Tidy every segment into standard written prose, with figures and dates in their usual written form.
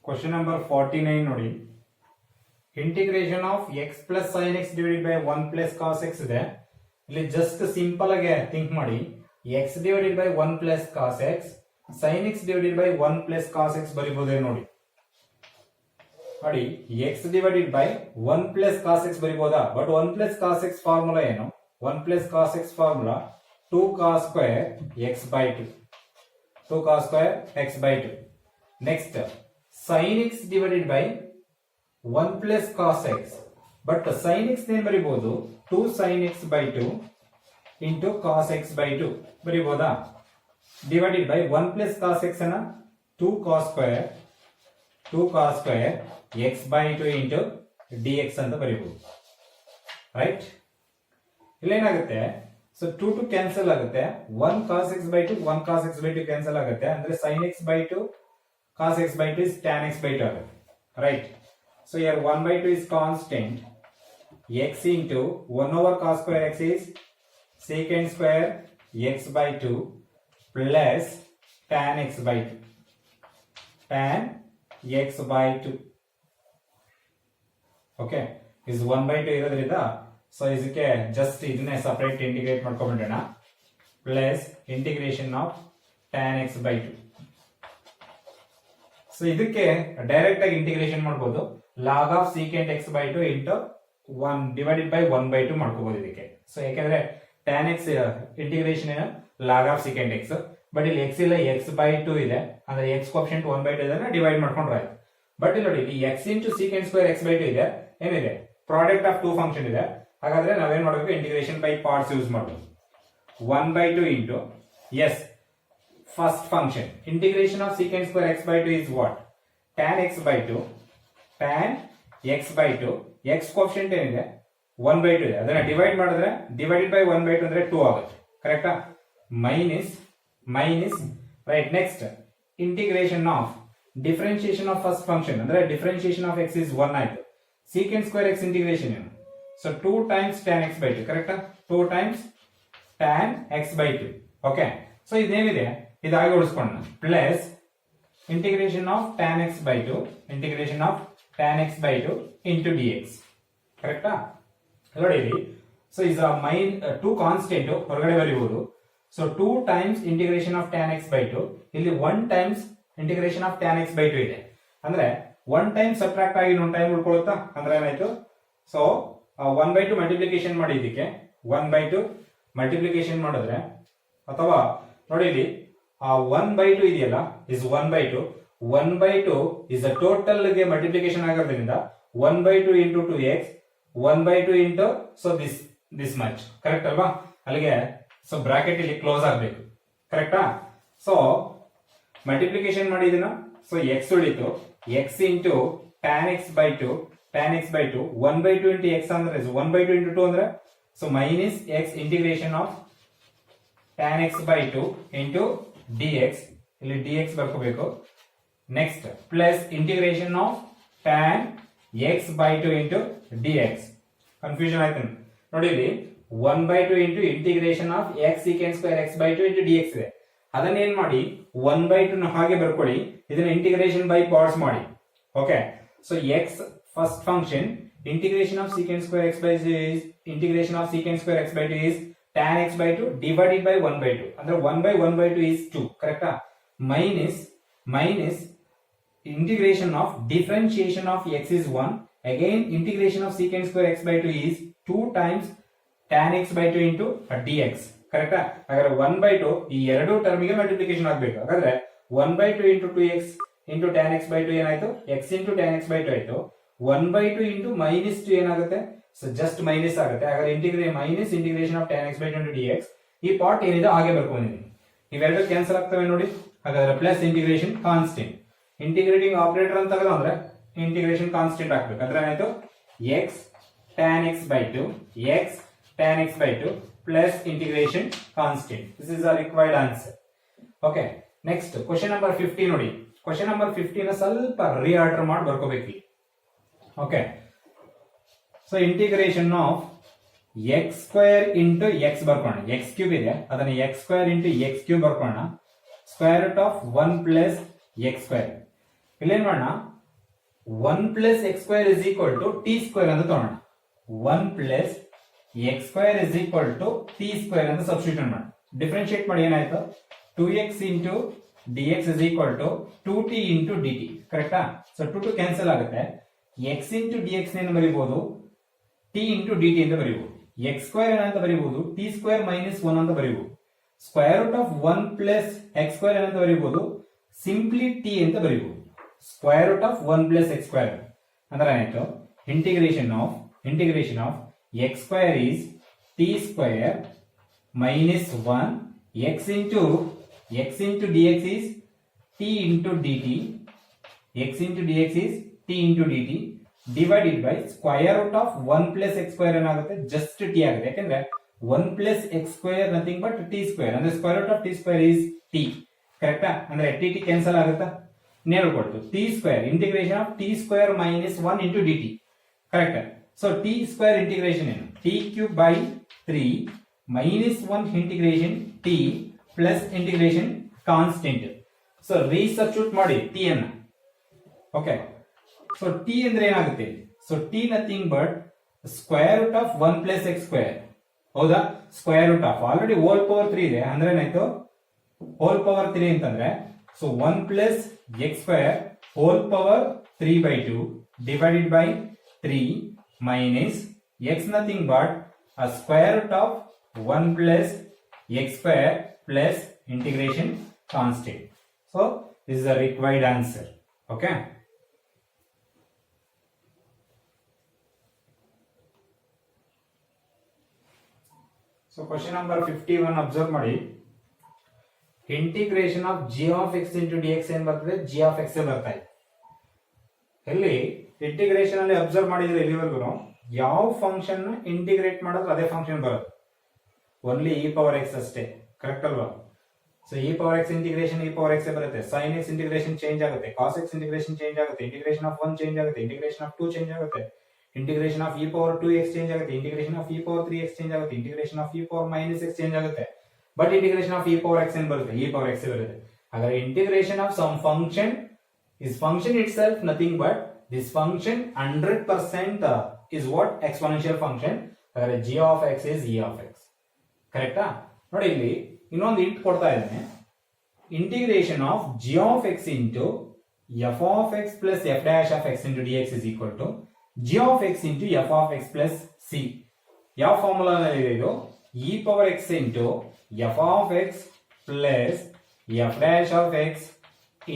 Question number 49 ನೋಡಿ. Integration of x plus sin x divided by 1 plus cos x ಇದೆ. ಇಲ್ಲಿ just simple ಆಗಿ think ಮಾಡಿ. x divided by 1 plus cos x sin x divided by 1 plus cos x ಬರಿಬೋದೇ ನೋಡಿ. ನೋಡಿ x divided by 1 plus cos x ಬರಿಬೋದಾ? But 1 plus cos x formula ಏನು? 1 plus cos x formula 2 cos square x by 2. 2 cos square x by 2. Next, sin x divided by 1 plus cos x. But sin x Nenu ಬರಿಬಹುದು 2 sin x by 2 into cos x by 2 ಬರಿಬಹುದಾ? Divided by 1 plus cos x ಅನ್ನ 2 cos square x by 2 into dx ಅಂತ ಬರಿಬಹುದು. Right? ಇಲ್ಲೇನಾಗುತ್ತೆ? So 2 to cancel ಆಗುತ್ತೆ. 1 cos x by 2 1 cos x by 2 cancel ಆಗುತ್ತೆ. ಅಂದ್ರೆ sin x by 2 cos x by 2 is tan x by 2 ಆಗುತ್ತೆ. Right? So here 1 by 2 is constant. X into 1 over cos square x is secant square x by 2 plus tan x by 2. Tan x by 2. Okay? Is 1 by 2 ಇರೋದ್ರಿಂದ so ಇದಕ್ಕೆ just ಇದನ್ನೇ separate integrate ಮಾಡ್ಕೊಂಡ್ಬಿಡೋಣ. Plus integration of tan x by 2. So ಇದಕ್ಕೆ direct ಆಗಿ integration ಮಾಡಬಹುದು. log of secant x by 2 into 1 divided by 1 by 2 ಮಾಡ್ಕೋಬಹುದು ಇದಕ್ಕೆ. So ಯಾಕಂದ್ರೆ tan x ಇಂಟಿಗ್ರೇಷನ್ ಏನು log of secant x. But ಇಲ್ಲಿ x ಇಲ್ಲ x by 2 ಇದೆ. ಅಂದ್ರೆ x ಕೋಎಫಿಷಿಯಂಟ್ 1 by 2 ಇದನ್ನ ಡಿವೈಡ್ ಮಾಡ್ಕೊಂಡ್ರೆ ಆಯ್ತು. ಬಟ್ ಇಲ್ಲಿ ನೋಡಿ ಇಲ್ಲಿ x into secant square x by 2 ಇದೆ. ಏನಿದೆ? ಪ್ರಾಡಕ್ಟ್ ಆಫ್ ಟೂ ಫಂಕ್ಷನ್ ಇದೆ. ಹಾಗಾದ್ರೆ ನಾವೇನ್ ಮಾಡಬೇಕು? ಇಂಟಿಗ್ರೇಷನ್ ಬೈ ಪಾರ್ಟ್ಸ್ ಯೂಸ್ ಮಾಡಬೇಕು. 1 by 2 into yes first function integration of secant square x by 2 is what? Tan x by 2 tan x by 2 x coefficient ಏನಿದೆ 1 by 2 ಇದೆ. ಅದನ್ನ ಡಿವೈಡ್ ಮಾಡಿದ್ರೆ divided by 1 by 2 ಅಂದ್ರೆ 2 ಆಗುತ್ತೆ. ಕರೆಕ್ಟಾ? Minus right. Next integration of differentiation of first function ಅಂದ್ರೆ differentiation of x is 1 ಆಯ್ತು. secant square x integration ಏನು? So 2 times tan x by 2 ಕರೆಕ್ಟಾ? 2 times tan x by 2. Okay, so ಇದೇನಿದೆ ಇದಾಗಿ ಉಳಿಸ್ಕೊಳ್ಳೋಣ. Plus integration of tan x by 2 integration of tan x by 2 into dx. ಕರೆಕ್ಟಾ? ನೋಡಿ ಇಲ್ಲಿ so is mine 2 constant ಹೊರಗಡೆ ಬರೀಬಹುದು. So 2 times integration of tan x by 2 ಇಲ್ಲಿ 1 times integration of tan x by 2 ಇದೆ. ಅಂದ್ರೆ 1 time ಸಬ್ಟ್ರಾಕ್ಟ್ ಆಗಿ ಇನ್ನೊಂದು ಟೈಮ್ ಉಳ್ಕೊಳ್ಳುತ್ತಾ? ಅಂದ್ರೆ ಏನಾಯ್ತು? ಸೊ 1 by 2 ಮಲ್ಟಿಪ್ಲಿಕೇಶನ್ ಮಾಡಿ ಇದಕ್ಕೆ 1 by 2 ಮಲ್ಟಿಪ್ಲಿಕೇಶನ್ ಮಾಡಿದ್ರೆ ಅಥವಾ ನೋಡಿ ಇಲ್ಲಿ 1 by 2 ಇದೆಯಲ್ಲ is 1 by 2 1 by 2 is a total ಗೆ ಮಲ್ಟಿಪ್ಲಿಕೇಶನ್ ಆಗೋದ್ರಿಂದ 1 by 2 into 2x 1 by 2 into so this much. Correct ಅಲ್ವಾ? ಅಲ್ಲಿಗೆ ಸೊ ಬ್ರಾಕೆಟ್ ಇಲ್ಲಿ ಕ್ಲೋಸ್ ಆಗಬೇಕು. ಕರೆಕ್ಟಾ? ಸೊ ಮಲ್ಟಿಪ್ಲಿಕೇಶನ್ ಮಾಡಿ ಇದನ್ನ. ಸೊ x ಉಳಿತು x into tan x by 2 tan x by 2 1 by 2 into x ಅಂದ್ರೆ 1 by 2 into 2 ಅಂದ್ರೆ so minus x integration of tan x by 2 into dx ಇಲ್ಲಿ dx ಬರ್ಕೋಬೇಕು. Next plus integration of tan x by 2 into dx. Confusion ಆಯ್ತು ನೋಡಿ ಇಲ್ಲಿ 1 by 2 into integration of x secant square x by 2 into dx ಇದೆ. ಅದನ್ನ ಏನ್ ಮಾಡಿ 1 by 2 ಹಾಗೆ ಬರ್ಕೊಳ್ಳಿ. ಇದನ್ನ ಇಂಟಿಗ್ರೇಷನ್ ಬೈ ಪಾರ್ಟ್ಸ್ ಮಾಡಿ. Okay, so x first function integration of secant square x by 2 is integration of secant square x by 2 is tan x by 2 divided by 1 by 2 ಅಂದ್ರೆ 1 by 1 by 2 is 2. ಕರೆಕ್ಟಾ? Minus integration of differentiation of x is 1 again integration of secant square x by 2 is 2 times tan x by 2 into dx. ಕರೆಕ್ಟಾ? ಹಾಗಾದ್ರೆ 1 by 2 ಈ ಎರಡು ಟರ್ಮಿಗೆ multiplication ಆಗಬೇಕು. ಹಾಗಾದ್ರೆ 1 by 2 into 2x into tan x by 2 ಏನಾಯ್ತು? x into tan x by 2 ಆಯ್ತು. 1 by 2 into minus 2 ಏನಾಗುತ್ತೆ? So just minus ಆಗುತ್ತೆ. ಹಾಗಾದ್ರೆ minus integration of tan x by 2 into dx. ಈ ಪಾರ್ಟ್ ಏನಿದೆ ಹಾಗೆ ಬರ್ಕೊಂಡಿದ್ದೀನಿ. ಇವೆರಡು ಕ್ಯಾನ್ಸಲ್ ಆಗ್ತವೆ ನೋಡಿ. ಹಾಗಾದ್ರೆ plus integration constant integrating operator ಅಂತ ಅಂದ್ರೆ ಇಂಟಿಗ್ರೇಷನ್ ಕಾನ್ಸ್ಟೆಂಟ್ ಹಾಕ್ಬೇಕು. ಅಂದ್ರೆ ಏನಾಯ್ತು? x tan x by 2 x tan x by 2 plus integration constant. This is a required answer. Okay, next question number 50 ನೋಡಿ. ಕ್ವಶನ್ ನಂಬರ್ 50 ನ ಸ್ವಲ್ಪ ರಿಆರ್ಡರ್ ಮಾಡಿ ಬರ್ಕೋಬೇಕು. Okay, so integration of x square into x ಬರ್ಕೋಣ. x cube ಇದೆ ಅದನ್ನ x square into x cube ಬರ್ಕೋಣ. Square root of 1 plus x square. ಇಲ್ಲೇನ್ ಮಾಡೋಣ? 1 plus x square is equal to t square ಅಂತ ತಗೋಣ. 1 plus x square is equal to t square ಅಂತ substitute ಮಾಡಿ ಡಿಫರೆನ್ಶಿಯೇಟ್ ಮಾಡಿ ಏನಾಯ್ತು 2x into dx is equal to 2t into dt. ಕರೆಕ್ಟಾ? So 2 cancel ಆಗುತ್ತೆ. x into dx ನೇನು ಬರೀಬಹುದು t into dt ಅಂತ ಬರೀಬಹುದು. x square ಅಂತ ಬರೀಬಹುದು t ಸ್ಕ್ವೇರ್ ಮೈನಸ್ 1 ಅಂತ ಬರೀಬಹುದು. Square root of 1 plus x square ಅಂತ ಬರೀಬಹುದು ಸಿಂಪ್ಲಿ t ಅಂತ ಬರೀಬಹುದು. Square root of 1 plus x square ಅಂದ್ರೆ ಏನಾಯ್ತು integration of x square is t square minus 1 x into dx is t into dt. x into dx is t into dt divided by square root of 1 plus x square ಏನಾಗುತ್ತೆ just t ಆಗುತ್ತೆ. ಯಾಕಂದ್ರೆ 1 plus x square nothing but t square ಅಂದ್ರೆ square root of t square is t. ಕರೆಕ್ಟಾ? ಅಂದ್ರೆ t cancel ಆಗುತ್ತಾ? ನೇರಕೊಡ್ತು t square integration of t square minus 1 into dt. Correct? So t square integration ಏನು t cube by 3 minus 1 integration t plus integration constant. So resubstitute ಮಾಡಿ t ಅನ್ನ. ಓಕೆ, so t ಅಂದ್ರೆ ಏನಾಗುತ್ತೆ? So t nothing but square root of 1 plus x square. ಹೌದಾ? Square root of already whole power 3 ಇದೆ ಅಂದ್ರೆ ಏನಾಯ್ತು ಹೋಲ್ ಪವರ್ 3 ಅಂತಂದ್ರೆ so 1 plus x square whole power 3/2 divided by 3 minus x nothing but a square root of 1 plus x square plus integration constant. So this is the required answer. Okay. So question number 51 observe ಮಾಡಿ. Integration of g of x into dx ಏನ್ ಬರ್ತದೆ? g of x ಬರ್ತಾ ಇದೆ. ಇಲ್ಲಿ integration ಅಲ್ಲಿ observe ಮಾಡಿದ್ರೆ ಇಲ್ಲಿವರೆಗೂ ಯಾವ ಫಂಕ್ಷನ್ ಇಂಟಿಗ್ರೇಟ್ ಮಾಡಿದ್ರೆ ಅದೇ ಫಂಕ್ಷನ್ ಬರುತ್ತೆ. ಓನ್ಲಿ e ಪವರ್ x ಅಷ್ಟೇ. ಕರೆಕ್ಟ್ ಅಲ್ವಾ? So e power x integration e power x ಬರುತ್ತೆ. sin x ಇಂಟಿಗ್ರೇಷನ್ ಚೇಂಜ್ ಆಗುತ್ತೆ, cos x ಇಂಟಿಗ್ರೇಷನ್ ಚೇಂಜ್ ಆಗುತ್ತೆ, ಇಂಟಿಗ್ರೇಷನ್ ಆಫ್ 1 ಚೇಂಜ್ ಆಗುತ್ತೆ, ಇಂಟಿಗ್ರೇಷನ್ ಆಫ್ 2 ಚೇಂಜ್ ಆಗುತ್ತೆ, integration of e power 2x change ಆಗುತ್ತೆ, integration of e power 3x change ಆಗುತ್ತೆ, integration of e power minus x change ಆಗುತ್ತೆ. But integration of e power x ಏನ್ ಬರುತ್ತೆ? e power x ಬರುತ್ತೆ. ಹಾಗಾದ್ರೆ integration of some function is function itself nothing but this function 100% is what? Exponential function. ಹಾಗಾದ್ರೆ g of x is e of x. ಕರೆಕ್ಟಾ? ನೋಡಿ ಇಲ್ಲಿ ಇನ್ನೊಂದು int ಕೊಡ್ತಾ ಇದ್ದೇನೆ. Integration of g of x into f of x plus f dash of x into dx is equal to g of x into f of x plus c. ಯಾವ formula ಇದೆ ಇದು? e power x into f of x plus f dash of x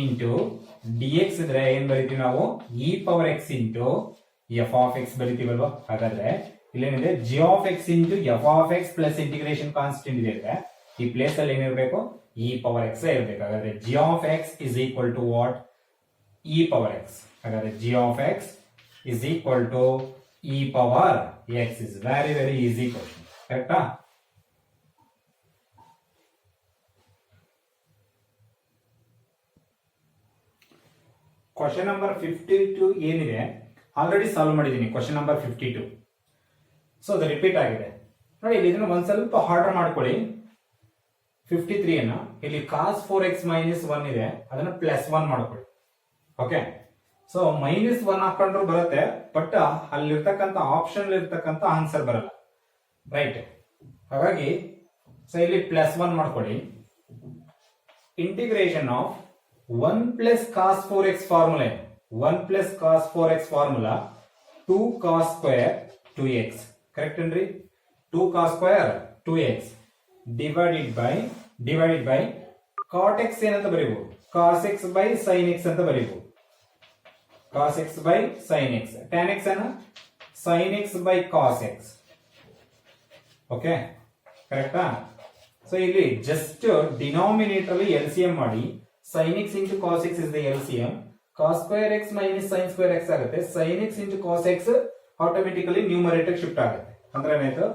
into dx ಇದ್ರೆ ಏನ್ ಬರೀತೀವಿ ನಾವು? e power x into f of x ಬರೀತೀವಲ್ವಾ? ಹಾಗಾದ್ರೆ ಇಲ್ಲೇನಿದೆ g of x into f of x plus integration constant ಇದೆ ಅಂದ್ರೆ ಈ place ಅಲ್ಲಿ ಏನಿರಬೇಕು? e power x ಇರಬೇಕು. ಹಾಗಾದ್ರೆ g of x is equal to what? e power x. ಹಾಗಾದ್ರೆ g of x is equal to e power x is very easy question. ಕರೆಕ್ಟಾ? Question number 52 ಏನಿದೆ ಆಲ್ರೆಡಿ ಸಾಲ್ವ್ ಮಾಡಿದ್ದೀನಿ. Question number 52. So ಅದು repeat ಆಗಿದೆ ನೋಡಿ. ಇಲ್ಲಿ ಇದನ್ನು ಒಂದ್ ಸ್ವಲ್ಪ ಹಾರ್ಡರ್ ಮಾಡ್ಕೊಳ್ಳಿ. 53 ಅನ್ನ ಇಲ್ಲಿ cos 4x ಮೈನಸ್ 1 ಇದೆ ಅದನ್ನ ಪ್ಲಸ್ 1 ಮಾಡ್ಕೊಳ್ಳಿ. ಓಕೆ, ಸೊ ಮೈನಸ್ 1 ಹಾಕೊಂಡ್ರು ಬರುತ್ತೆ, ಬಟ್ ಅಲ್ಲಿರ್ತಕ್ಕಂಥ ಆಪ್ಷನ್ ಇರ್ತಕ್ಕಂಥ ಆನ್ಸರ್ ಬರಲ್ಲ. ರೈಟ್? ಹಾಗಾಗಿ ಸೊ ಇಲ್ಲಿ ಪ್ಲಸ್ 1 ಮಾಡ್ಕೊಳ್ಳಿ. Integration of 1 plus cos 4x formula 1 plus cos 4x formula 2 cos square 2x. Correct ಏನ್ರಿ? 2 cos square 2x divided by cot x ಏನಂತ ಬರೀಬಹುದು? cos x by sin x ಅಂತ ಬರೀಬಹುದು. cos x by sin x, tan x ಅನ್ನ sin x by cos x. Okay, ಕರೆಕ್ಟಾ? So ಇಲ್ಲಿ just denominator ಅಲ್ಲಿ LCM ಮಾಡಿ sin x into cos x is the LCM. cos square x minus sin square x ಆಗುತ್ತೆ. sin x into cos x automatically numerator shift ಆಗುತ್ತೆ. ಅಂದ್ರೆ ಏನಾಯ್ತು?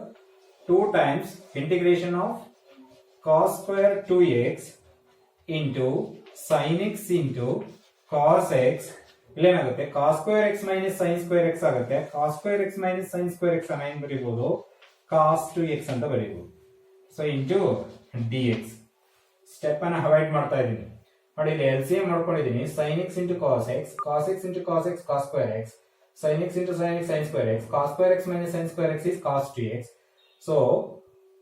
2 times integration of cos square 2x into sin x into cos x. ಇಲ್ಲೇನಾಗುತ್ತೆ? cos square x minus sin square x ಆಗುತ್ತೆ. cos square x minus sin square x ಅನ್ನ ಏನ್ ಬರೀಬಹುದು? cos 2x ಅಂತ ಬರೀಬಹುದು. So into dx. Step ಅನ್ನ avoid ಮಾಡ್ತಾ ಇದ್ದೀನಿ. ನೋಡಿ ಇಲ್ಲಿ LCM ಮಾಡ್ಕೊಂಡಿದ್ದೀನಿ. sin x into cos x, cos x into cos x, cos square x, sin x into sin x, sin square x, cos square x minus sin square x is cos 2x. So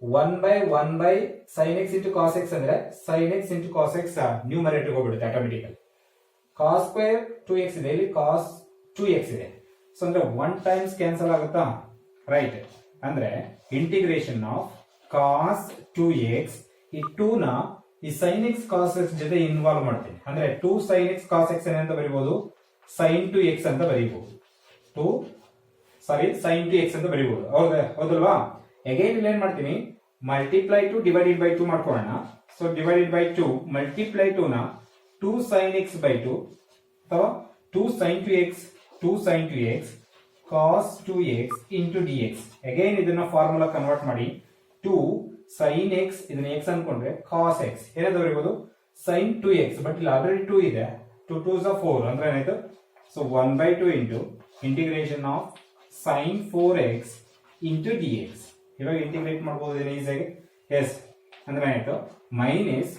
1 by sin x into cos x ಅಂದ್ರೆ sin x into cos x numerator ಹೋಗ್ಬಿಡುತ್ತೆ automatically. cos square 2x ಇದೆ, ಇಲ್ಲಿ cos 2x ಇದೆ. So ಅಂದ್ರೆ 1 times cancel ಆಗುತ್ತಾ, right. ಅಂದ್ರೆ integration of cos 2x ಈ 2 ನ ಈ sin x cos x ಜೊತೆ ಇನ್ವಾಲ್ವ್ ಮಾಡ್ತೀನಿ. ಅಂದ್ರೆ 2 sin x cos x ಅಂತ ಬರೀಬಹುದು, sin 2x ಅಂತ ಬರೀಬಹುದು. sin 2x ಅಂತ ಬರೀಬಹುದು, ಹೌದಲ್ವಾ. ಅಗೈನ್ ಇಲ್ಲಿ ಏನ್ ಮಾಡ್ತೀನಿ, ಮಲ್ಟಿಪ್ಲೈ ಟು ಡಿವೈಡೆಡ್ ಬೈ 2 ಮಾಡ್ಕೊಳ್ಳೋಣ. ಸೊ ಡಿವೈಡೆಡ್ ಬೈ 2 ಮಲ್ಟಿಪ್ಲೈ 2 ನ 2 sin x by 2 ಅಥವಾ 2 sin 2x cos 2x into dx. Again ಇದನ್ನ ಫಾರ್ಮುಲಾ ಕನ್ವರ್ಟ್ ಮಾಡಿ 2 sin x ಇದನ್ನ x ಅನ್ಕೊಂಡ್ರೆ cos x ಏನಂತ ಬರೀಬಹುದು, sin 2x. ಬಟ್ ಇಲ್ಲಿ ಆಲ್ರೆಡಿ 2 ಇದೆ, 2 2s are 4 ಅಂದ್ರೆ ಏನಾಯ್ತು. So 1 by 2 into integration of sin 4x into dx. ಇವಾಗ ಇಂಟಿಗ್ರೇಟ್ ಮಾಡಬಹುದು ಈಸಿಯಾಗಿ. ಎಸ್ ಅಂದ್ರೆ ಏನಾಯ್ತು, minus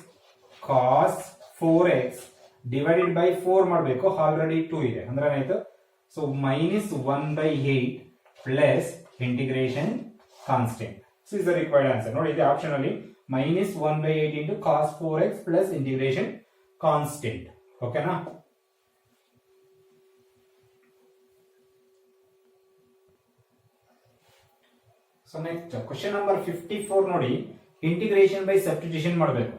cos 4x divided by 4 ಮಾಡಬೇಕು, ಆಲ್ರೆಡಿ 2 ಇದೆ ಅಂದ್ರೆ ಏನಾಯ್ತು. So minus 1 by 8 plus integration constant. So is the required answer. ನೋಡಿ ಇದು ಆಪ್ಷನ್ ಅಲ್ಲಿ minus 1 by 8 into cos 4x plus integration constant. ಓಕೆನಾ. ಸೊ ನೆಕ್ಸ್ಟ್ ಕ್ವೆಶ್ಚನ್ ನಂಬರ್ 54 ನೋಡಿ, ಇಂಟಿಗ್ರೇಷನ್ ಬೈ ಸಬ್ಸ್ಟಿಟ್ಯೂಷನ್ ಮಾಡಬೇಕು.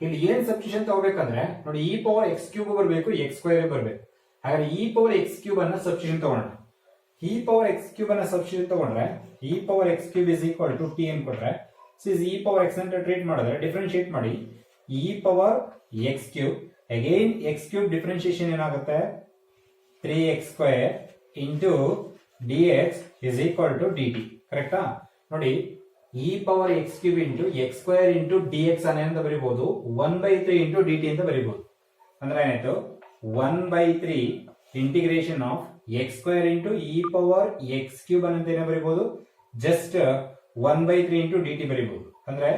ಇಲ್ಲಿ ಏನ್ ಸಬ್ಸ್ಟಿಟ್ಯೂಷನ್ ತಗೋಬೇಕಂದ್ರೆ ನೋಡಿ, e ಪವರ್ x ಕ್ಯೂಬ್ ಬರಬೇಕು, x ಸ್ಕ್ವೇರ್ ಬರಬೇಕು. ಹಾಗಾದ್ರೆ e ಪವರ್ x ಕ್ಯೂಬ್ ಅನ್ನ ಸಬ್ಸ್ಟಿಟ್ಯೂಷನ್ ತಗೋಣ. e ಪವರ್ x ಕ್ಯೂಬ್ ಅನ್ನ ಸಬ್ಸ್ಟಿಟ್ಯೂಟ್ ತಗೊಂಡ್ರೆ e power x cube is equal to t ಅಂತ ಕೊಟ್ರೆ, ಸಿಸ್ e ಪವರ್ x ಅಂತ ಟ್ರೀಟ್ ಮಾಡಿದ್ರೆ ಡಿಫರೆನ್ಶಿಯೇಟ್ ಮಾಡಿ e power x cube. Again x cube differentiation ಏನಾಗುತ್ತೆ, 3x square into dx is equal to dt. ಕರೆಕ್ಟಾ. ನೋಡಿ e power x cube into x square into dx ಅಂತ ಬರೀಬಹುದು, 1 by 3 ಇಂಟು dt ಅಂತ ಬರೀಬಹುದು. ಅಂದ್ರೆ ಏನಾಯ್ತು, 1 by 3 integration of x square into e power x cube ಅಂತ ಏನ ಬರೀಬಹುದು, just 1 by 3 into dt ಬರೀಬಹುದು. ಅಂದ್ರೆ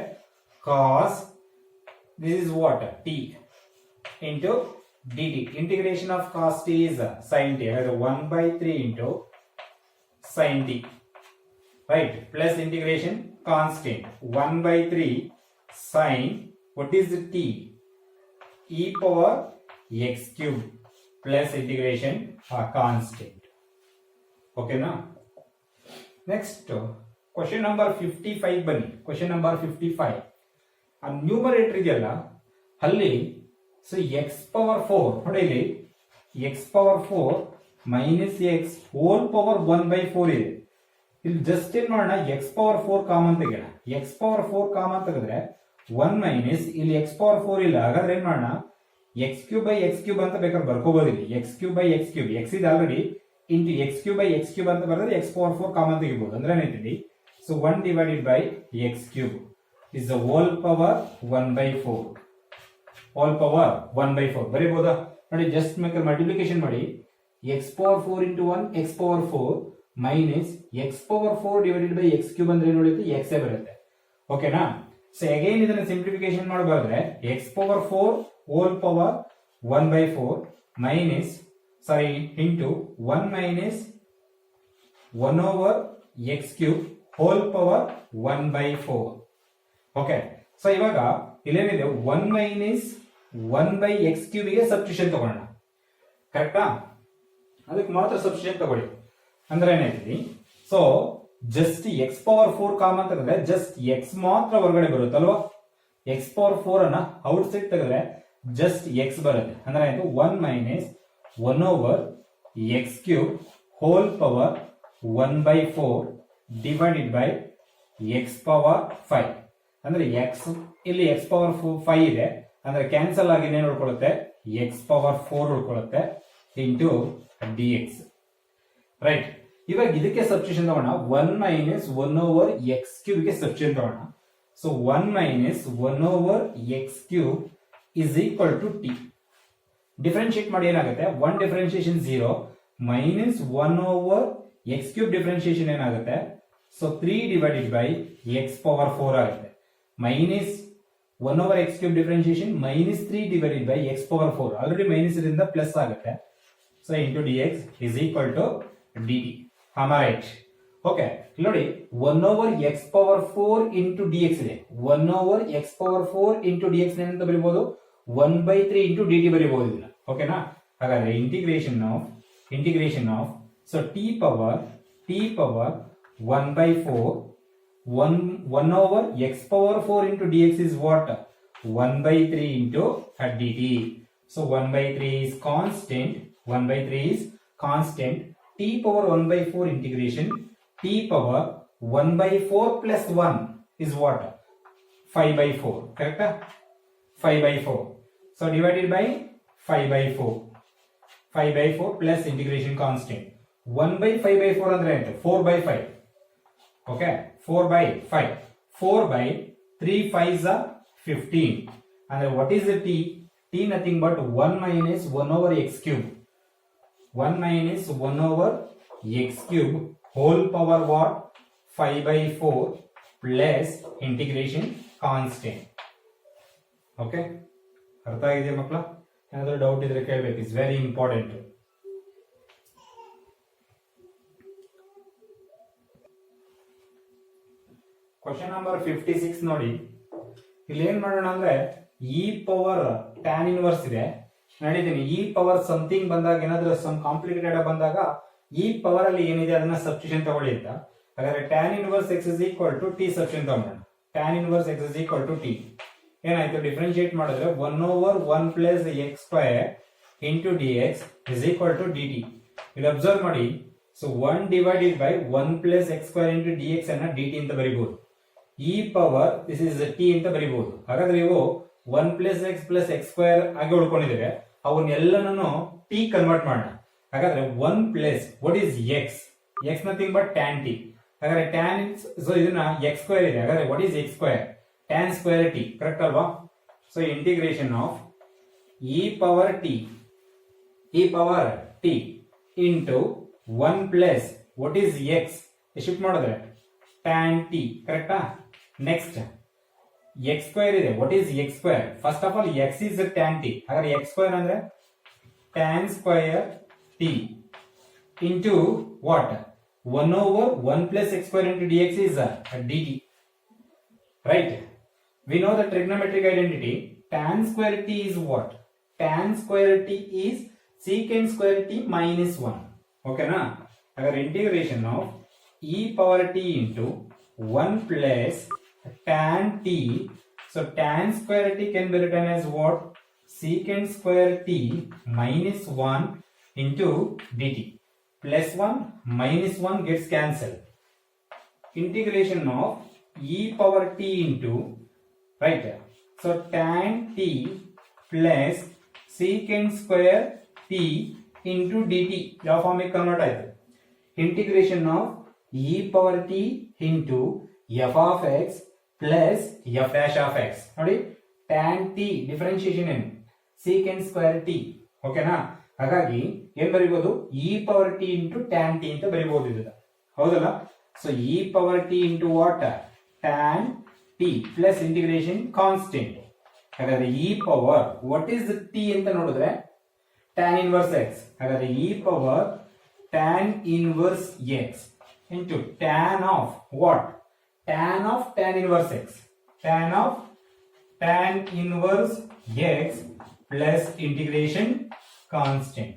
cos this is what t into dt. Integration of cos t is sin t. ಹಾಗಾದ್ರೆ 1 by 3 into sin t, right, plus integration constant 1 by 3 sin, what is the t, e power x cube plus integration constant. Okay na. Next question number 55 ಬನ್ನಿ. question number 55 ಆ numerator ಇದೆಯಲ್ಲ ಅಲ್ಲಿ, so x power 4 ನೋಡಿ, ಇಲ್ಲಿ x power 4 minus x whole power 1 by 4 ಇದೆ. ಇಲ್ಲಿ just ಏನ್ ಮಾಡೋಣ, x ಪವರ್ 4 ಕಾಮನ್ ತೆಗೆಯೋಣ. x ಪವರ್ 4 ಕಾಮನ್ ತೆಗೆದ್ರೆ 1 ಮೈನಸ್ ಇಲ್ಲಿ x ಪವರ್ 4 ಇಲ್ಲ, ಹಾಗಾದ್ರೆ ಏನ್ ಮಾಡೋಣ, x cube by x cube ಅಂತ ಬೇಕಾದ್ರೆ ಬರ್ಕೋಬಹುದು. ಇಲ್ಲಿ x cube by x cube, x ಇದೆ already, into x cube by x cube ಅಂತ ಬರೆದ್ರೆ x ಪವರ್ 4 ಕಾಮನ್ ತೆಗಿಬಹುದು. ಅಂದ್ರೆ ಏನೈತಿ, so 1 divided by x cube is the whole power 1 by 4, whole power 1 by 4 ಬರೀಬಹುದಾ. ನೋಡಿ ಜಸ್ಟ್ ಮಲ್ಟಿಪ್ಲಿಕೇಶನ್ ಮಾಡಿ, x power 4 into 1 x power 4 minus x power 4 divided by x cube ಅಂದ್ರೆ ಏನು ಉಳಿಯುತ್ತೆ, x ಬರುತ್ತೆ. ಓಕೆನಾ. ಸೊ ಅಗೈನ್ ಇದನ್ನ ಸಿಂಪ್ಲಿಫಿಕೇಶನ್ ಮಾಡಬಾರ್ದ್ರೆ x power 4 whole power 1 by 4 minus into 1 minus 1 over x cube whole power 1 by 4. Okay. So ಇವಾಗ ಇಲ್ಲೇನಿದೆ, 1 minus 1 by x cube ಗೆ ಸಬ್ಸ್ಟಿಟ್ಯೂಷನ್ ತಗೊಳ್ಳೋಣ. ಕರೆಕ್ಟಾ. ಅದಕ್ಕೆ ಮಾತ್ರ ಸಬ್ಸ್ಟಿಟ್ಯೂಷನ್ ತಗೊಳ್ಳಿ. ಅಂದ್ರೆ ಏನಾಯ್ತು, so just x power 4 common ತೆಗೆದ್ರೆ ಜಸ್ಟ್ x ಮಾತ್ರ ಹೊರಗಡೆ ಬರುತ್ತಲ್ವಾ. x ಪವರ್ 4 ಅನ್ನ ಔಟ್ ಸೈಡ್ ತೆಗೆದ್ರೆ ಜಸ್ಟ್ x ಬರುತ್ತೆ. ಅಂದ್ರೆ ಆಯ್ತು 1 minus 1 over x cube whole power 1 by 4 divided by x power 5. ಅಂದ್ರೆ x ಇಲ್ಲಿ x ಪವರ್ 5 ಇದೆ, ಅಂದ್ರೆ ಕ್ಯಾನ್ಸಲ್ ಆಗಿ ಏನ್ ಉಳ್ಕೊಳ್ಳುತ್ತೆ, x ಪವರ್ 4 ಉಳ್ಕೊಳ್ಳುತ್ತೆ ಇಂಟು dx. ರೈಟ್. ಇವಾಗ ಇದಕ್ಕೆ ಸಬ್ಸ್ಟಿಟ್ಯೂಷನ್ ತಗೋಣ, 1 ಮೈನಸ್ 1 ಓವರ್ x ಕ್ಯೂಬ್ ಗೆ ಸಬ್ಸ್ಟಿಟ್ಯೂಷನ್ ತಗೋಣ. So 1 minus 1 over x cube is equal to t. Differentiate ಮಾಡಿ ಏನಾಗುತ್ತೆ, 1 differentiation 0 minus 1 over x cube differentiation ಏನಾಗುತ್ತೆ, so 3 divided by x power 4 ಆಗುತ್ತೆ. Minus 1 over x cube differentiation minus 3 divided by x power 4 already minus ಇದರಿಂದ plus ಆಗುತ್ತೆ. So into dx is equal to dt. Am I right? Okay. ನೋಡಿ 1 over x power 4 into dx ಇದೆ. 1 over x power 4 into dx ಏನಂತ ಬರೀಬಹುದು? 1 by 3 into dt ಬರೀಬಹುದು ಇದನ್ನ. ಓಕೆನಾ? ಹಾಗಾದ್ರೆ integration of so t power 1 by 4 1 over x power 4 into dx is what? 1 by 3 into dt. So 1 by 3 is constant. 1 by 3 is constant. T power 1 by 4 integration. T power 1 by 4 plus 1 is what? 5 by 4. Correct? 5 by 4. So divided by 5 by 4. 5 by 4 plus integration constant. 1 by 5 by 4 andre 4 by 5. Okay, 4 by 5. 4 by 3 5s are 15. And what is the t? T nothing but 1 minus 1 over x cube. 1 minus 1 over x cube whole power what? 5 by 4 plus integration constant. Okay? ಅರ್ಥ ಆಗಿದೆಯಾ ಮಕ್ಕಳ? ಏನಾದರೂ doubt ಇದ್ರೆ ಕೇಳಬೇಕು. It's very important. Question number 56 ನೋಡಿ. ಇಲ್ಲಿ ಏನ್ ಮಾಡೋಣ ಅಂದ್ರೆ ಇ ಪವರ್ ಟ್ಯಾನ್ ಇನ್ವರ್ಸ್ ಇದೆ. ಹೇಳಿದ್ದೀನಿ ಇ ಪವರ್ ಸಮಥಿಂಗ್ ಬಂದಾಗ ಏನಾದ್ರೂ ಸಮ್ ಕಾಂಪ್ಲಿಕೇಟೆಡ್ ಬಂದಾಗ ಈ ಪವರ್ ಅಲ್ಲಿ ಏನಿದೆ ಅದನ್ನ ಸಬ್ಸ್ಟಿಟ್ಯೂಷನ್ ತಗೊಳ್ಳಿ ಅಂತ. ಹಾಗಾದ್ರೆ tan inverse x is equal to t substitution ತಗೊಳ್ಳೋಣ. Tan inverse x is equal to t ಏನಾಯ್ತು? ಡಿಫರೆನ್ಶಿಯೇಟ್ ಮಾಡಿದ್ರೆ 1 over 1 plus x square into dx is equal to dt. ಇಲ್ಲಿ ಅಬ್ಸರ್ವ್ ಮಾಡಿ. So 1 divided by 1 plus x square into dx ಅನ್ನ dt ಅಂತ ಬರೀಬಹುದು. e power this is t ಅಂತ ಬರೀಬಹುದು. ಹಾಗಾದ್ರೆ ಇವು 1 plus x square ಆಗಿ ಉಳ್ಕೊಂಡಿದ್ದೇವೆ. ಅವನ್ನೆಲ್ಲನೂ t ಕನ್ವರ್ಟ್ ಮಾಡೋಣ. ಹಾಗಾದ್ರೆ 1 plus what is x? x nothing but tan t. ಹಾಗಾದ್ರೆ tan ಸೊ ಇದನ್ನ x square ಇದೆ. ಹಾಗಾದ್ರೆ what is x square? tan square t. Correct ಅಲ್ವಾ? So integration of e power t into 1 plus what is x? Shift ಮಾಡಿದ್ರೆ tan t. ಕರೆಕ್ಟಾ? Next x square ಇದೆ. what is x square? First of all x is tan t. ಹಾಗಾದ್ರೆ x square ಅಂದ್ರೆ tan square t into what? 1 over 1 plus x square into dx is dt. Right? We know the trigonometric identity. Tan square t is what? Tan square t is secant square t minus 1. Okay na? Agar integration of e power t into 1 plus tan t. So tan square t can be written as what? Secant square t minus 1 into dt. Plus 1 minus 1 gets cancelled. Integration of e power t into, right? So tan t plus secant square t into dt. ಯಾವ ಫಾರ್ಮಿಗೆ convert ಆಯ್ತು. Integration of e power t into f of x plus f dash of x. ನೋಡಿ tan t differentiation ಏನು? secant square t. ಓಕೆನಾ? ಹಾಗಾಗಿ ಏನ್ ಬರೀಬಹುದು? e power t into tan t ಅಂತ ಬರೀಬಹುದು ಇದನ್ನ. ಹೌದಲ್ಲ? So e power t into what? tan t plus integration constant. ಹಾಗಾದ್ರೆ e power what is t ಅಂತ ನೋಡಿದ್ರೆ tan inverse x. ಹಾಗಾದ್ರೆ e power tan inverse x into tan of what? Tan of tan inverse x. Tan of tan inverse x plus integration constant.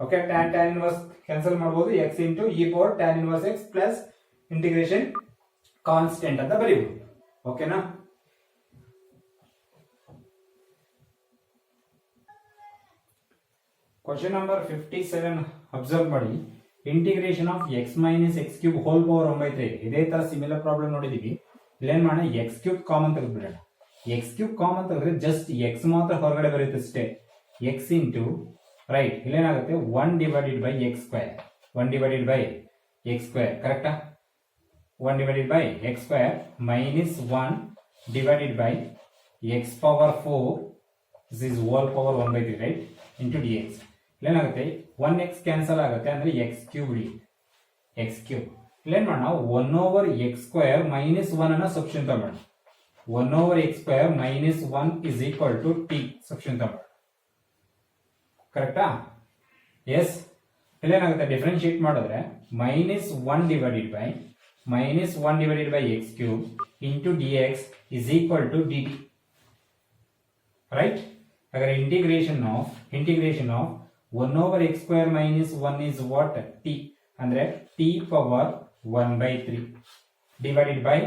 Okay, tan inverse cancel ಮಾಡಬಹುದು. x into e power tan inverse x plus integration constant ಅಂತ ಬರೀಬಹುದು. ಓಕೆನಾ? Question number 57 observe ಮಾಡಿ. Integration of x minus x cube whole power 1/3. ಇದೇ ತರ similar problem ನೋಡಿದೀವಿ. ಇಲ್ಲೇನ್ ಮಾಡೋಣ? x cube ಕಾಮನ್ ತೆಗೆದ್ಬಿಡೋಣ. x cube ಕಾಮನ್ ತೆಗೆದ್ರೆ ಜಸ್ಟ್ x ಮಾತ್ರ ಹೊರಗಡೆ ಬರುತ್ತೆ ಅಷ್ಟೇ. x into ರೈಟ್ ಇಲ್ಲೇನಾಗುತ್ತೆ? 1 divided by x square. 1 divided by x square. ಕರೆಕ್ಟಾ? 1 divided by x square minus 1 divided by x power 4. This is whole power 1/3, right? Into dx. ಇಲ್ಲೇನಾಗುತ್ತೆ? 1x cancel ಆಗುತ್ತೆ ಅಂದ್ರೆ x cube x cube. ಇಲ್ಲೇನ್ ಮಾಡೋಣ? 1 over x square minus 1 ಅನ್ನ substitute ಮಾಡೋಣ. 1 over x square minus 1 is equal to t substitute ಮಾಡಿ ಕರೆಕ್ಟಾ S ಇಲ್ಲೇನಾಗುತ್ತೆ differentiate ಮಾಡಿದ್ರೆ -1 divided by x cube into dx is equal to dt right अगर integration of 1 over x square minus 1 is what t ಅಂದ್ರೆ t power 1 by 3 divided by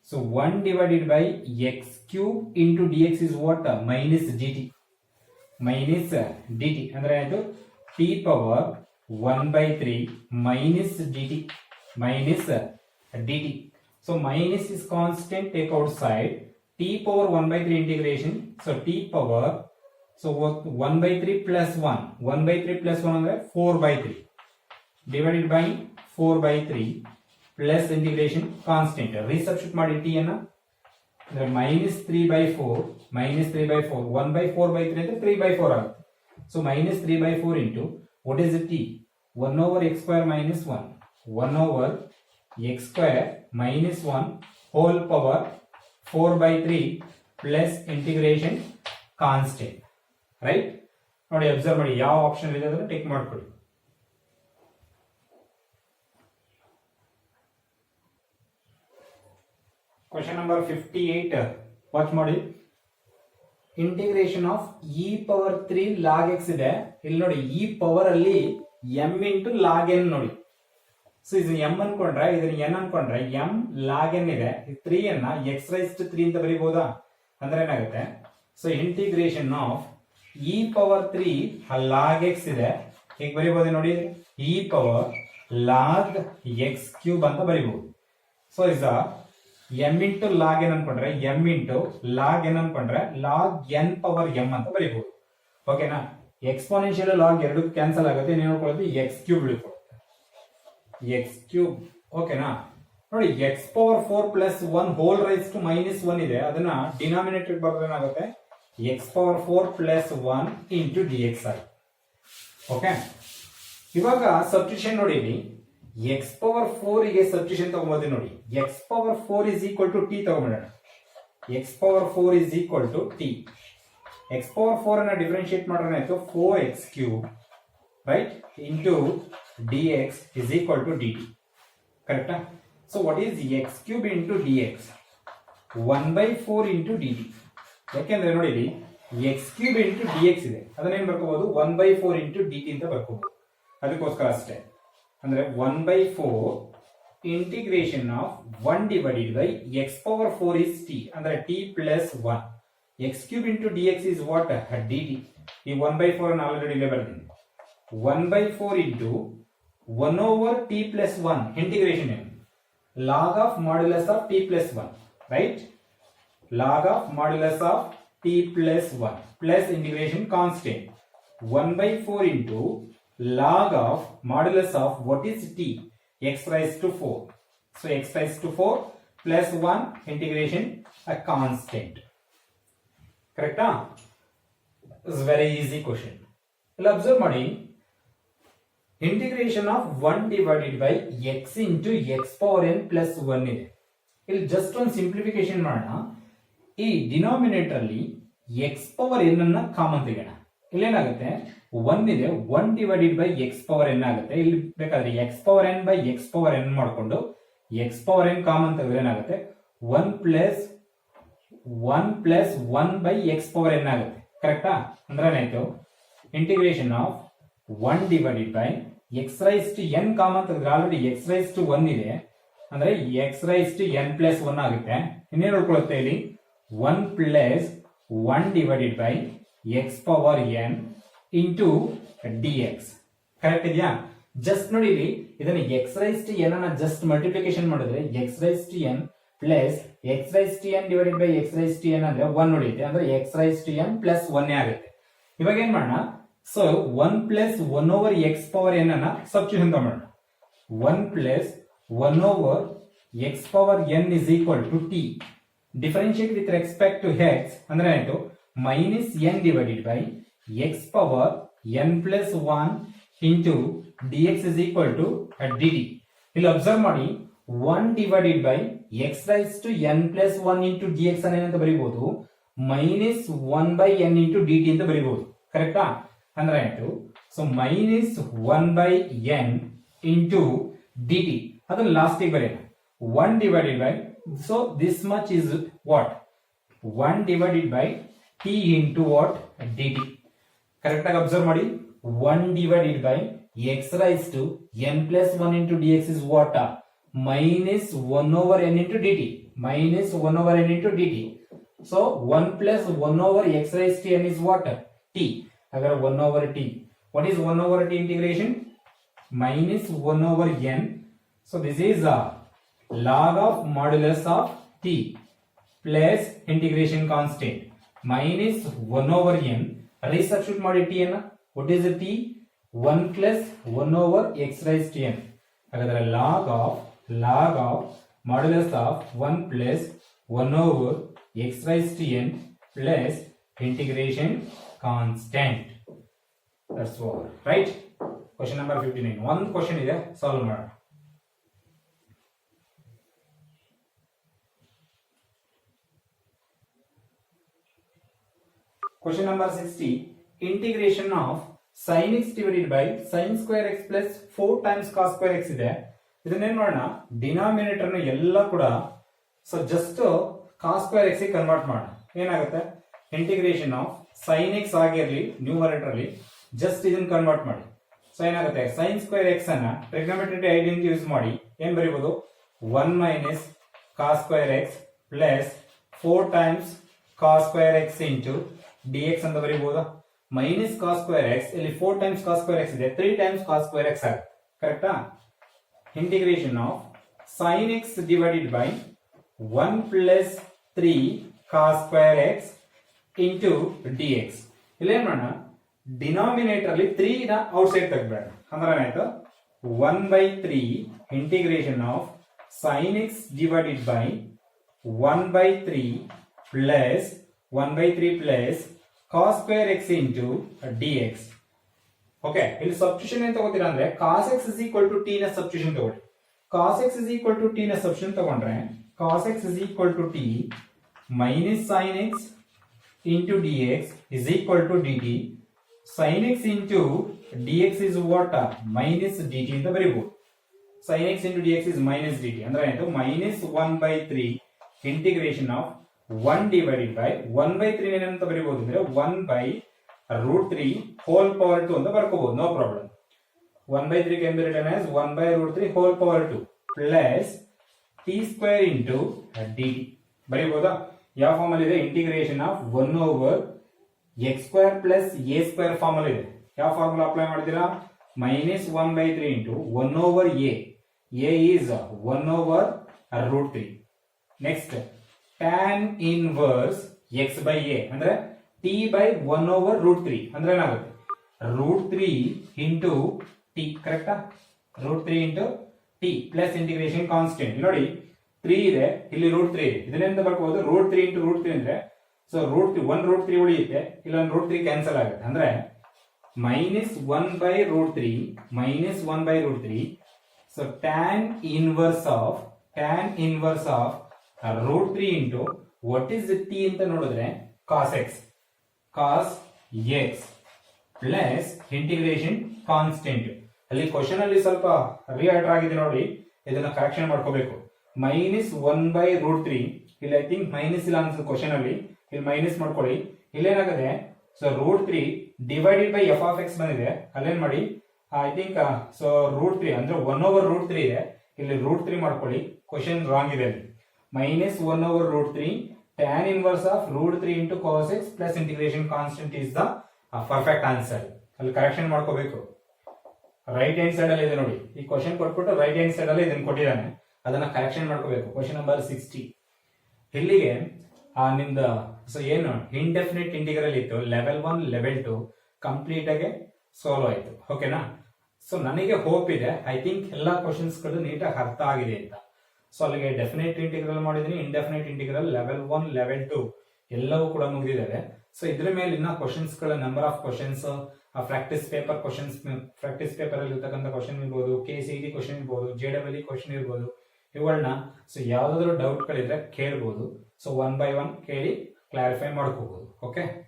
so 1 divided by x cube into dx is what minus dt ಅಂದ್ರೆ ಅದು t power 1 by 3 minus dt so minus is constant take outside t power 1 by 3 integration so t power so 1 by 3 plus 1 by 3 plus 1 ಅಂದ್ರೆ 4 by 3 divided by 4 by 3 plus integration constant resubstitute ಮಾಡಿ t ಅನ್ನ ಅಂದ್ರೆ -3 by 4 1 by 4 by 3 ಅಂದ್ರೆ 3 by 4 ಆಗುತ್ತೆ so -3 by 4 into what is the t 1 over x square minus 1 over x square minus 1 whole power 4 by 3 plus integration constant right ನೋಡಿ observe ಮಾಡಿ ಯಾವ option ಇದೆ ಅದನ್ನ ಟಿಕ್ ಮಾಡ್ಕೊಳ್ಳಿ ಕ್ವೆಶ್ಚನ್ ನಂಬರ್ 58 ವಾಚ್ ಮಾಡಿ integration of e power 3 log x ಇದೆ ಇಲ್ಲಿ ನೋಡಿ e ಪವರ್ ಅಲ್ಲಿ m into log n ನೋಡಿ ಸೊ ಇದನ್ನ m ಅನ್ಕೊಂಡ್ರೆ ಇದನ್ನ n ಅನ್ಕೊಂಡ್ರೆ m log n ಇದೆ 3 ಅನ್ನ x raised to 3 ಅಂತ ಬರೀಬಹುದಾ ಅಂದ್ರೆ ಏನಾಗುತ್ತೆ so integration of e power 3 log x ಇದೆ ಹೇಗೆ ಬರೀಬಹುದು ನೋಡಿ e power log x cube ಅಂತ ಬರೀಬಹುದು so is m into log n ಅನ್ಕೊಂಡ್ರೆ m into log n ಅನ್ಕೊಂಡ್ರೆ log n ಪವರ್ m ಅಂತ ಬರೀಬಹುದು ಓಕೆನಾ ಎಕ್ಸ್ಪೋನೆನ್ಷಿಯಲ್ ಲಾಗ್ ಎರಡು ಕ್ಯಾನ್ಸಲ್ ಆಗುತ್ತೆ ನೀವು ನೋಡ್ಕೊಳ್ಳೋದು x ಕ್ಯೂಬ್ ಉಳಿಕೊಳ್ಳುತ್ತೆ x ಕ್ಯೂಬ್ ಓಕೆನಾ ನೋಡಿ x power 4 plus 1 whole raise to -1 ಇದೆ ಅದನ್ನ ಡಿನಾಮಿನೇಟರ್ ಬರೆದ್ರೆ ಏನಾಗುತ್ತೆ x power 4 plus 1 into dx ಆಗುತ್ತೆ ಓಕೆ ಇವಾಗ ಸಬ್ಸ್ಟಿಟ್ಯೂಷನ್ ನೋಡಿ x ಪವರ್ 4 ಗೆ ಸಬ್ಸ್ಟಿಟ್ಯೂಷನ್ ತಗೊಂಬೋದು ನೋಡಿ x power 4 is equal to t ತಗೊಂಬಿಡೋಣ x power 4 is equal to t x power 4 ಅನ್ನ ಡಿಫರೆನ್ಶಿಯೇಟ್ ಮಾಡೋಣ ಆಯ್ತು 4x cube right into dx is equal to dt ಕರೆಕ್ಟಾ so what is x cube into dx 1 by 4 into dt ಯಾಕೆಂದ್ರೆ ನೋಡಿ x cube into dx ಇದೆ ಅದನ್ನ ಏನು ಬರ್ಕೋಬಹುದು 1 by 4 into dt ಅಂತ ಬರ್ಕೋಬಹುದು ಅದಕ್ಕೋಸ್ಕರ ಅಷ್ಟೇ ಅಂದ್ರೆ 1 by 4 integration of 1 divided by x power 4 is t ಅಂದ್ರೆ t plus 1 x cube into dx is what dt ಈ 1 by 4 ಅನ್ನು ಆಲ್ರೆಡಿ ಇಲ್ಲಿ ಬರ್ತೀನಿ 1 by 4 into 1 over t plus 1 integration ಏನು log of modulus of t plus 1 right log of modulus of t plus 1 plus integration constant 1 by 4 into log of modulus of what is t x raised to 4 so x raised to 4 plus 1 integration a constant correct is very easy question will observe ಮಾಡಿ integration of 1 divided by x into x power n plus 1 ಇದೆ ಇಲ್ಲಿ just ಒಂದು simplification ಮಾಡೋಣ ಈ denominator ಅಲ್ಲಿ x power n ಅನ್ನ common ತೆಗೆಯೋಣ ಇಲ್ಲಿ ಏನಾಗುತ್ತೆ 1 ಇದೆ 1 divided by x power n ಆಗುತ್ತೆ ಇಲ್ಲಿ ಬೇಕಾದ್ರೆ x power n by x power n ಮಾಡ್ಕೊಂಡು x power n ಕಾಮನ್ ತೆಗೆದ್ರೆ ಏನಾಗುತ್ತೆ 1 plus 1 by x power n ಆಗುತ್ತೆ ಕರೆಕ್ಟಾ ಅಂದ್ರೆ ಏನಾಯ್ತು integration of 1 divided by x raised to n common ತೆಗೆದ್ರೆ ಆಲ್ರೆಡಿ x raised to 1 ಇದೆ ಅಂದ್ರೆ x raised to n plus 1 ಆಗುತ್ತೆ ಇನ್ನೇನು ಉಳ್ಕೊಳ್ಳುತ್ತೆ ಇಲ್ಲಿ 1 plus 1 divided by x power n into dx correct ಇದೆಯಾ ಜಸ್ಟ್ ನೋಡಿ ಇಲ್ಲಿ ಇದನ್ನ x raised to n ಅನ್ನ ಜಸ್ಟ್ ಮಲ್ಟಿಪ್ಲಿಕೇಶನ್ ಮಾಡಿದ್ರೆ x raised to n plus x raised to n divided by x raised to n ಅಂದ್ರೆ 1 ಉಳಿಯುತ್ತೆ ಅಂದ್ರೆ x raised to n plus 1 ಆಗುತ್ತೆ ಇವಾಗ ಏನ್ ಮಾಡೋಣ so 1 plus 1 over x power n ಅನ್ನ ಸಬ್ಸ್ಟಿಟ್ಯೂಷನ್ ಮಾಡೋಣ 1 plus 1 over x power n is equal to t differentiate with respect to x ಅಂದ್ರೆ ಏನಾಯ್ತು minus n divided by x power n plus 1 into dx is equal to dt ಇಲ್ಲಿ observe ಮಾಡಿ 1 divided by x raise to n plus one into d x ಏನಂತ ಬರೀಬಹುದು, minus one by n into d t ಅಂತ ಬರೀಬಹುದು. ಕರೆಕ್ಟಾ? ಅಂದ್ರೆ ಆಯ್ತು. So minus one by n into d t ಅದನ್ನ ಲಾಸ್ಟಿಗೆ ಬರೆಯೋಣ. One divided by, so this much is what, one divided by t into what, d t. Correct ಆಗಿ observe ಮಾಡಿ. One divided by x raise to n plus one into d x is what, minus one over n into d t, minus one over n into d t. So one plus one over x raise to n is what, t. ಹಾಗಾದ್ರೆ one over t. What is one over t integration? Minus one over n. So this is log of modulus of t plus integration constant minus 1 over n. Resubstitute ಮಾಡಿ t ಅನ್ನ. What is the t? 1 plus 1 over x raised to n. ಹಾಗಾದ್ರೆ log of modulus of 1 plus 1 over x raised to n plus integration constant. That's all. Right? Question number 59. One question ಇದೆ, solve ಮಾಡೋಣ. Question number 60. Integration of sin x divided by sin square x plus 4 times cos square x ಇದೆ. ಇದನ್ನೇನ್ ಮಾಡೋಣ, denominator ನ ಎಲ್ಲ ಕೂಡ so just cos square x ಗೆ convert ಮಾಡೋಣ. ಏನಾಗುತ್ತೆ, ಇಂಟಿಗ್ರೇಷನ್ ಆಫ್ sin x ಆಗಿರಲಿ ನ್ಯೂಮರೇಟರ್ ಅಲ್ಲಿ ಜಸ್ಟ್ ಇದನ್ನ ಕನ್ವರ್ಟ್ ಮಾಡಿ. ಸೊ ಏನಾಗುತ್ತೆ, sin square x ಅನ್ನ ಟ್ರಿಗ್ನೋಮೆಟ್ರಿ ಐಡೆಂಟಿಟಿ ಯೂಸ್ ಮಾಡಿ ಏನ್ ಬರೀಬಹುದು, 1 minus cos square x plus 4 times cos square x into dx ಅಂತ ಬರೀಬಹುದಾ. ಮೈನಸ್ ಕಾಸ್ ಸ್ಕ್ವೇರ್ ಎಕ್ಸ್, ಇಲ್ಲಿ 4 ಟೈಮ್ಸ್ ಕಾಸ್ ಸ್ಕ್ವೇರ್ ಎಕ್ಸ್ ಇದೆ, 3 ಟೈಮ್ಸ್ ಕಾಸ್ ಸ್ಕ್ವೇರ್ ಎಕ್ಸ್ ಆಗುತ್ತೆ. ಕರೆಕ್ಟಾ? Integration of sine x divided by 1 plus 3 cos square x into d x. ಇಲ್ಲೇನ್ ಮಾಡೋಣ, denominator ಅಲ್ಲಿ 3 ನ out side ತೆಗ್ಬೇಡ. ಅಂದ್ರೆ ಏನಾಯ್ತು, 1/3 integration of sine x divided by 1/3 plus 1/3 plus cos square x into dx. Okay, ಇಲ್ಲಿ substitution ಏನು ತಗೋತೀರಾ ಅಂದ್ರೆ cos x is equal to t ನ ಸಬ್ಸ್ಟಿಟ್ಯೂಷನ್ ತಗೊಳ್ಳಿ. cos x is equal to t ನ ಸಬ್ಸ್ಟಿಟ್ಯೂಷನ್ ತಗೊಂಡ್ರೆ cos x is equal to t minus sin x into dx is equal to dt. sin x into dx is what, minus dt ಅಂತ ಬರೀಬಹುದು. sin x into dx is minus dt ಅಂದ್ರೆ ಏನಾಯ್ತು, minus 1/3 integration of 1 divided by 1/3 ಏನಂತ ಬರೀಬಹುದು ಅಂದ್ರೆ 1/√3 whole power 2 ಅಂತ ಬರ್ಕೋಬಹುದು. No problem. 1/3 can be written as 1/√3 whole power 2 plus t square into dt ಬರೀಬಹುದಾ. ಯಾವ form ಅಲ್ಲಿ ಇದೆ, integration of 1 over x square plus a square form ಅಲ್ಲಿ ಇದೆ. ಯಾವ ಫಾರ್ಮುಲಾ ಅಪ್ಲೈ ಮಾಡ್ತೀರಾ, minus 1/3 into 1 over a is 1 over √3. Next tan inverse x by a ಅಂದ್ರೆ t by 1 over √3 ಅಂದ್ರೆ ಏನಾಗುತ್ತೆ, √3 into t. ಕರೆಕ್ಟಾ? √3 into t plus integration constant. ನೋಡಿ 3 ಇದೆ, ಇಲ್ಲಿ √3 ಇದೆ, ಇದನ್ನೆಂತ ಬರ್ಕೋಬಹುದು, √3 into √3 ಅಂದ್ರೆ ಸೊ √3 1√3 ಉಳಿಯುತ್ತೆ, ಇಲ್ಲ √3 ಕ್ಯಾನ್ಸಲ್ ಆಗುತ್ತೆ. ಅಂದ್ರೆ minus 1/√3 minus 1/√3. So tan inverse of √3 into what is the t ಅಂತ ನೋಡಿದ್ರೆ cos x plus integration constant. ಅಲ್ಲಿ ಕ್ವಶನ್ ಅಲ್ಲಿ ಸ್ವಲ್ಪ ರಿಯಾಕ್ಟರ್ ಆಗಿದೆ ನೋಡಿ, ಇದನ್ನ ಕರೆಕ್ಷನ್ ಮಾಡ್ಕೋಬೇಕು. ಮೈನಸ್ 1/√3 ಇಲ್ಲಿ ಐ ಥಿಂಕ್ ಮೈನಸ್ ಇಲ್ಲ ಅನ್ಸುತ್ತೆ ಕ್ವಶನ್ ಅಲ್ಲಿ, ಇಲ್ಲಿ ಮೈನಸ್ ಮಾಡ್ಕೊಳ್ಳಿ. ಇಲ್ಲೇನಾಗುತ್ತೆ, so √3 divided by f of x ಬಂದಿದೆ, ಅಲ್ಲೇನ್ ಮಾಡಿ ಐ ಥಿಂಕ್ ಸೊ √3 ಅಂದ್ರೆ 1 over √3 ಇದೆ, ಇಲ್ಲಿ √3 ಮಾಡ್ಕೊಳ್ಳಿ. ಕ್ವಶನ್ ರಾಂಗ್ ಇದೆ ಅಲ್ಲಿ. minus 1 over √3 tan inverse of √3 into cos x plus integration constant is the perfect answer. ಅಲ್ಲಿ ಕರೆಕ್ಷನ್ ಮಾಡ್ಕೋಬೇಕು. ರೈಟ್ ಹ್ಯಾಂಡ್ ಸೈಡ್ ಅಲ್ಲಿ ಇದೆ ನೋಡಿ, ಈ ಕ್ವಶನ್ ಕೊಟ್ಬಿಟ್ಟು ರೈಟ್ ಹ್ಯಾಂಡ್ ಸೈಡ್ ಅಲ್ಲಿ ಇದನ್ನ ಕೊಟ್ಟಿದ್ದಾನೆ, ಅದನ್ನ ಕರೆಕ್ಷನ್ ಮಾಡ್ಕೋಬೇಕು. Question number 60. ಇಲ್ಲಿಗೆ ನಿಮ್ದ ಸೊ ಏನು ಇಂಡೆಫಿನಿಟ್ ಇಂಟಿಗ್ರಲ್ ಇತ್ತು, ಲೆವೆಲ್ 1 ಲೆವೆಲ್ 2 ಕಂಪ್ಲೀಟ್ ಆಗಿ ಸಾಲ್ವ್ ಆಯ್ತು. ಓಕೆನಾ? ಸೊ ನನಗೆ ಹೋಪ್ ಇದೆ, ಐ ಥಿಂಕ್ ಎಲ್ಲಾ ಕ್ವಶನ್ಸ್ ಗಳು ನೀಟಾಗಿ ಅರ್ಥ ಆಗಿದೆ ಅಂತ. ಸೊ ಅಲ್ಲಿಗೆ ಡೆಫಿನೆಟ್ ಇಂಟಿಗ್ರಲ್ ಮಾಡಿದೀನಿ, ಇಂಡೆಫಿನೆಟ್ ಇಂಟಿಗ್ರಲ್ ಲೆವೆಲ್ 1 ಲೆವೆಲ್ 2 ಎಲ್ಲವೂ ಕೂಡ ಮುಗಿದಿದ್ದಾವೆ. ಸೊ ಇದ್ರ ಮೇಲೆ ಇನ್ನ ಕ್ವಶನ್ಸ್ ಗಳ number of questions, practice paper questions, practice paper ಅಲ್ಲಿ ಇರ್ತಕ್ಕಂಥ ಕ್ವಶನ್ ಇರ್ಬೋದು, KCET ಕ್ವಶನ್ ಇರ್ಬೋದು, JEE ಕ್ವಶನ್ ಇರ್ಬೋದು, ಇವುಗಳನ್ನ ಸೊ ಯಾವ್ದಾದ್ರು ಡೌಟ್ಗಳಿದ್ರೆ ಕೇಳ್ಬೋದು. ಸೊ ಒನ್ ಬೈ ಒನ್ ಕೇಳಿ ಕ್ಲಾರಿಫೈ ಮಾಡ್ಕೋಬಹುದು. ಓಕೆ.